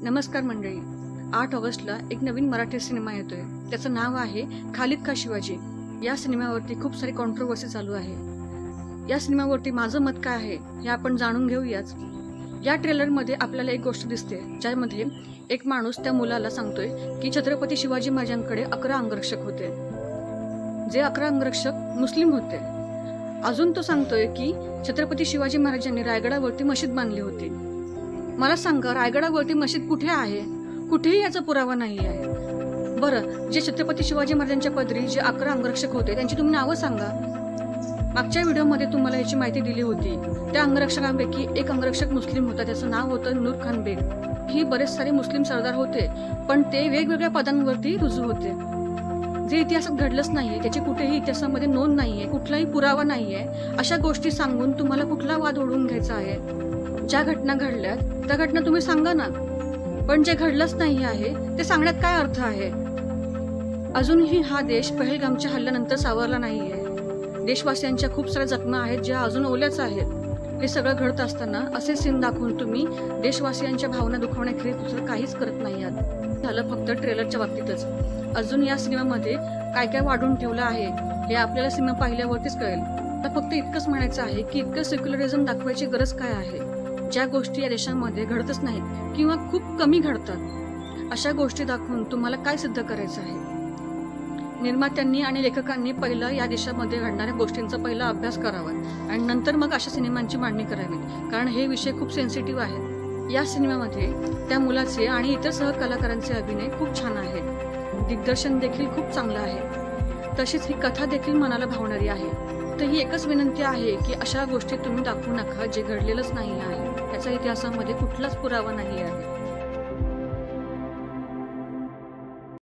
नमस्कार मंडळी, 8 ऑगस्टला एक नवीन मराठी सिनेमा येतोय. त्याचं नाव आहे खालिद का शिवाजी. या सिनेमावरती खूप सारी कॉन्ट्रोवर्सी चालू आहे. या सिनेमावरती माझं मत काय आहे हे आपण जाणून घेऊयाच. या ट्रेलरमध्ये आपल्याला एक गोष्ट दिसते, ज्यामध्ये एक माणूस त्या मुलाला सांगतोय की छत्रपती शिवाजी महाराजांकडे 11 अंगरक्षक होते, जे 11 अंगरक्षक मुस्लिम होते. अजून तो सांगतोय की छत्रपती शिवाजी महाराजांनी रायगडावरती मशीद बांधली होती. मला सांगा, रायगडावरती मशीद कुठे आहे? कुठेही याचा पुरावा नाही आहे. बरं, जे छत्रपती शिवाजी महाराजांच्या पदरी जे 11 अंगरक्षक होते त्यांची तुम्ही नावं सांगा. मागच्या व्हिडिओमध्ये तुम्हाला याची माहिती दिली होती. त्या अंगरक्षकांपैकी एक अंगरक्षक मुस्लिम होता, त्याचं नाव होतं नूर खान बेग. ही बरेच सारे मुस्लिम सरदार होते, पण ते वेगवेगळ्या पदांवरती रुजू होते. जे इतिहासात घडलंच नाहीये, त्याची कुठेही इतिहासामध्ये नोंद नाहीये, कुठलाही पुरावा नाहीये. अशा गोष्टी सांगून तुम्हाला कुठला वाद ओढवून घ्यायचा आहे? ज्या घटना घडल्यात त्या घटना तुम्ही सांगा ना, पण जे घडलंच नाही आहे ते सांगण्यात काय अर्थ आहे? अजूनही हा देश पहलगामच्या हल्ल्यानंतर सावरला नाहीये. देशवासियांच्या खूप साऱ्या जखमा आहेत ज्या अजून ओल्याच आहेत. हे सगळं घडत असताना असे सीन दाखवून तुम्ही देशवासियांच्या भावना दुखवण्याखेरीज दुसरं काहीच करत नाही आहात. झालं फक्त ट्रेलरच्या बाबतीतच. अजून या सिनेमामध्ये काय काय वाढून ठेवलं आहे हे आपल्याला सिनेमा पाहिल्यावरतीच कळेल. तर फक्त इतकंच म्हणायचं आहे की इतकं सेक्युलरिझम दाखवायची गरज काय आहे? ज्या गोष्टी या देशामध्ये घडतच नाहीत किंवा खूप कमी घडतात, अशा गोष्टी दाखवून तुम्हाला काय सिद्ध करायचं आहे? निर्मात्यांनी आणि लेखकांनी पहिला या देशामध्ये घडणाऱ्या गोष्टींचा पहिला अभ्यास करावा आणि नंतर मग अशा सिनेमांची मांडणी करावी, कारण हे विषय खूप सेन्सिटिव्ह आहेत. या सिनेमामध्ये त्या मुलाचे आणि इतर सहकलाकारांचे अभिनय खूप छान आहेत. दिग्दर्शन देखील खूप चांगलं आहे. तशीच ही कथा देखील मनाला भावणारी आहे. तर ही एकच विनंती आहे की अशा गोष्टी तुम्ही दाखवू नका जे घडलेलंच नाही आहे, त्याचा इतिहासामध्ये कुठलाच पुरावा नाही आहे.